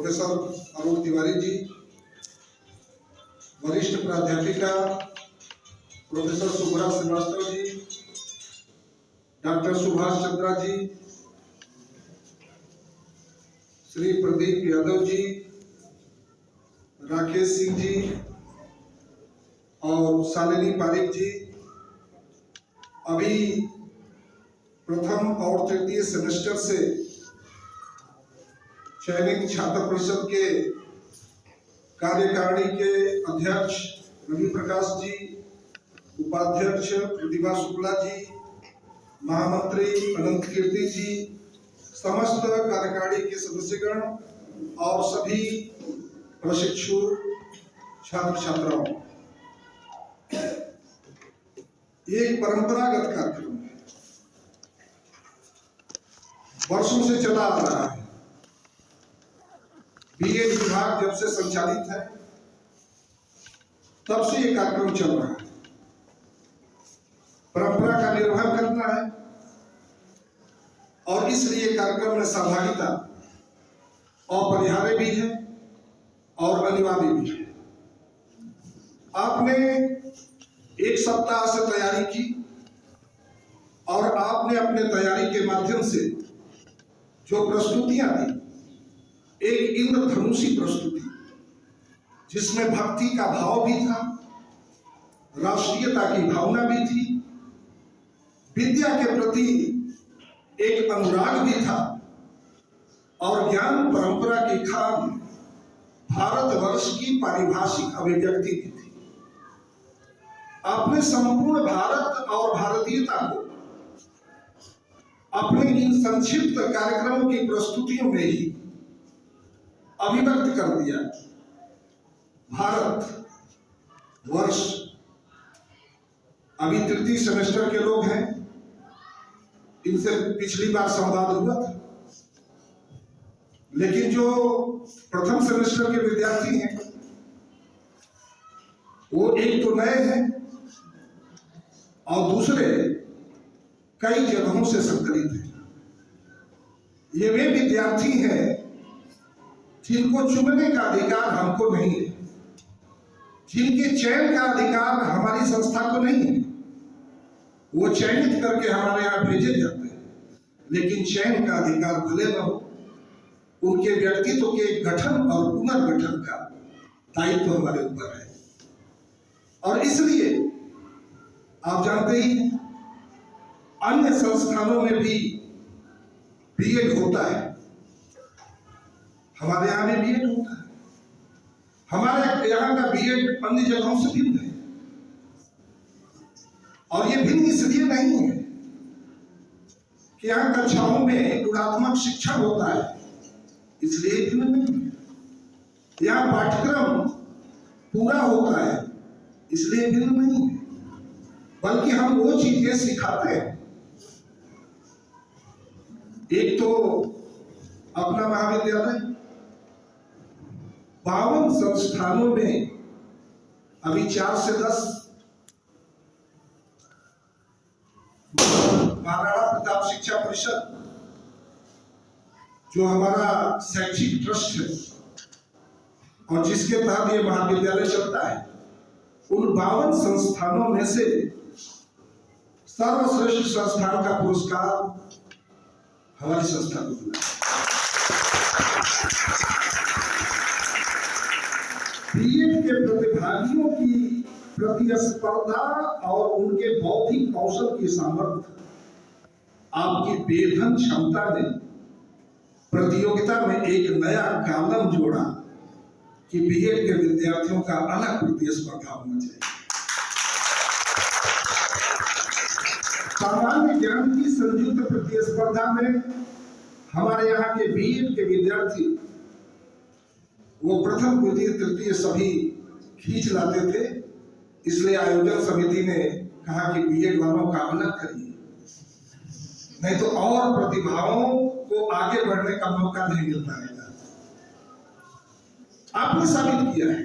Professor Arun Tiwari ji, वरिष्ठ प्राध्यापिका professor Subhra Srivastava ji, doctor Subhash Chandra जी, श्री प्रदीप यादव जी, राकेश सिंह जी और शालिनी पारिक जी, अभी प्रथम और तृतीय सेमेस्टर से चयनित छात्र परिषद के कार्यकारिणी के अध्यक्ष रवि प्रकाश जी, उपाध्यक्ष प्रतिभा शुक्ला जी, महामंत्री अनंत कीर्ति जी, समस्त कार्यकारिणी के सदस्यगण और सभी प्रशिक्षु छात्र छात्राओं, एक परंपरागत कार्यक्रम है, वर्षों से चला आ रहा है। बीएड विभाग जब से संचालित है तब से ये कार्यक्रम चल रहा है। परंपरा का निर्वहन करना है और इसलिए कार्यक्रम में सहभागिता अपरिहार्य भी है और अनिवार्य भी है। आपने एक सप्ताह से तैयारी की और आपने अपने तैयारी के माध्यम से जो प्रस्तुतियां दी, एक इंद्रधनुषी प्रस्तुति जिसमें भक्ति का भाव भी था, राष्ट्रीयता की भावना भी थी, विद्या के प्रति एक अनुराग भी था और ज्ञान परंपरा की खान भारतवर्ष की पारिभाषिक अभिव्यक्ति भी थी। आपने संपूर्ण भारत और भारतीयता को अपने इन संक्षिप्त कार्यक्रमों की प्रस्तुतियों में ही अभिव्यक्त कर दिया। भारत वर्ष, अभी तृतीय सेमेस्टर के लोग हैं, इनसे पिछली बार संवाद हुआ था, लेकिन जो प्रथम सेमेस्टर के विद्यार्थी हैं वो एक तो नए हैं और दूसरे कई जगहों से संकलित हैं। ये वे विद्यार्थी हैं जिनको चुनने का अधिकार हमको नहीं है, जिनके चयन का अधिकार हमारी संस्था को नहीं है। वो चयनित करके हमारे यहाँ भेजे जाते हैं, लेकिन चयन का अधिकार भले न हो, उनके व्यक्तित्व के गठन और पुनर्गठन का दायित्व हमारे ऊपर है। और इसलिए आप जानते ही हैं, अन्य संस्थानों में भी बीएड होता है, हमारे यहाँ भी बीएड होता है। हमारे यहाँ का बीएड अन्य जगहों से भिन्न है और ये भिन्न इसलिए नहीं है कि यहाँ कक्षाओं में गुणात्मक शिक्षण होता है, इसलिए भिन्न नहीं है। यहाँ पाठ्यक्रम पूरा होता है, इसलिए भिन्न नहीं है, बल्कि हम वो चीजें सिखाते हैं। एक तो अपना महाविद्यालय 52 संस्थानों में अभी 4 से 10 महाराणा प्रताप शिक्षा परिषद जो हमारा शैक्षिक ट्रस्ट है और जिसके तहत ये महाविद्यालय चलता है, उन 52 संस्थानों में से सर्वश्रेष्ठ संस्थान का पुरस्कार हमारी संस्था को मिला। बीएड के प्रतिभागियों की प्रतिस्पर्धा और उनके बौद्धिक कौशल की सामर्थ्य, आपकी बेधन क्षमता ने प्रतियोगिता में एक नया कॉलम जोड़ा कि बीएड के विद्यार्थियों का अलग प्रतिस्पर्धा होना चाहिए। सामान्य ज्ञान की संयुक्त प्रतिस्पर्धा में हमारे यहाँ के बीएड के विद्यार्थी वो प्रथम द्वितीय तृतीय सभी खींच लाते थे, इसलिए आयोजन समिति ने कहा कि बीएड वालों का अलग करिए, नहीं तो और प्रतिभाओं को आगे बढ़ने का मौका नहीं मिल पाएगा। आपने साबित किया है।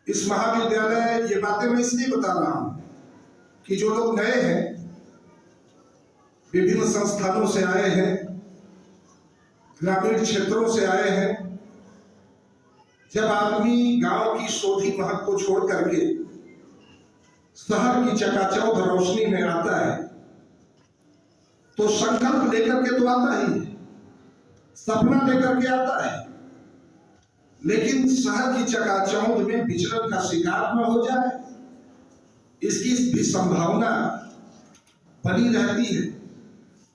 इस महाविद्यालय, ये बातें मैं इसलिए बता रहा हूं कि जो लोग नए हैं, विभिन्न संस्थानों से आए हैं, ग्रामीण क्षेत्रों से आए हैं। जब आदमी गांव की सोधी महक को छोड़ करके शहर की चकाचौंध रोशनी में आता है तो संकल्प लेकर के तो आता ही है, सपना लेकर के आता है, लेकिन शहर की चकाचौंध में विचलन का शिकार न हो जाए इसकी भी संभावना बनी रहती है।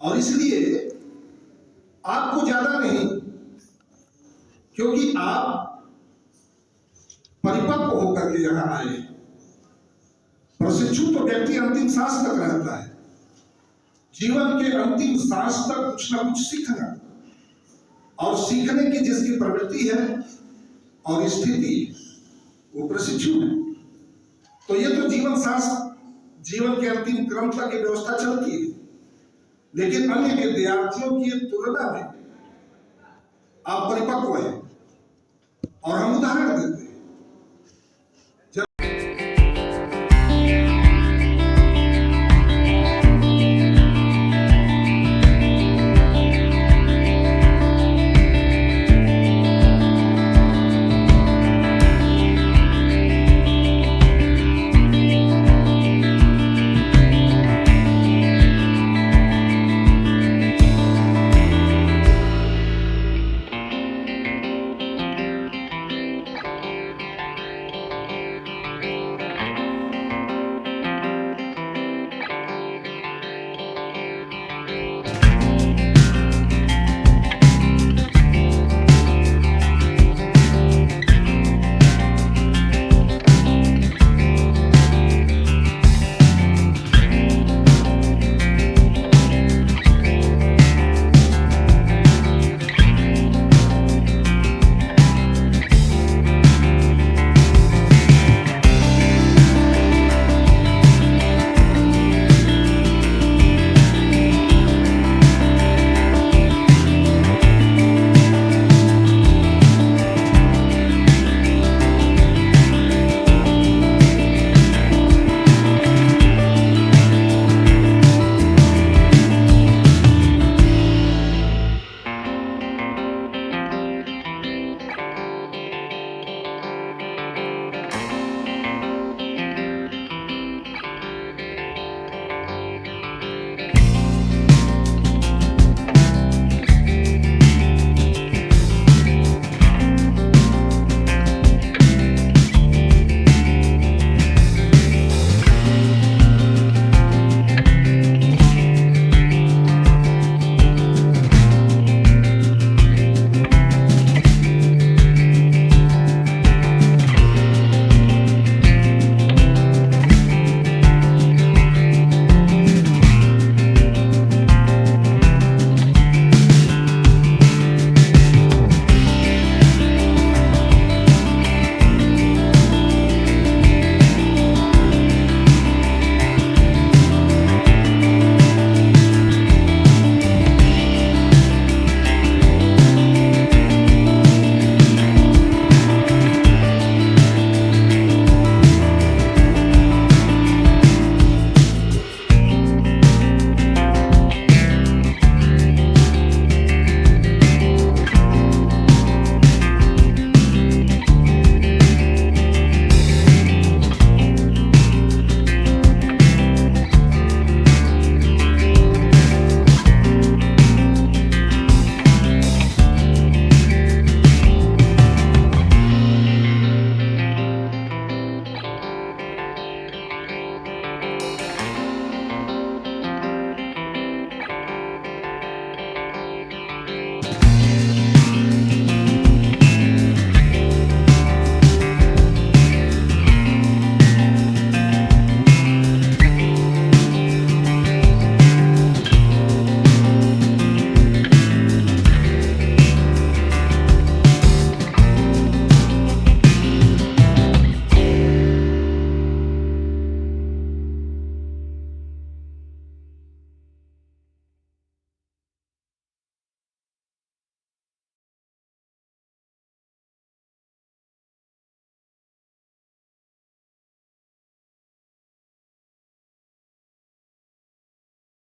और इसलिए आपको ज्यादा नहीं, क्योंकि आप परिपक्व होकर के यहां आए। प्रशिक्षु तो व्यक्ति अंतिम सांस तक रहता है, जीवन के अंतिम सांस तक कुछ ना कुछ सीखना, और सीखने की जिसकी प्रवृत्ति है और स्थिति वो प्रशिक्षु है। तो ये तो जीवन सांस, जीवन के अंतिम क्रम तक की व्यवस्था चलती है, लेकिन अन्य विद्यार्थियों की तुलना में आप परिपक्व हैं। और हम उदाहरण देते हैं,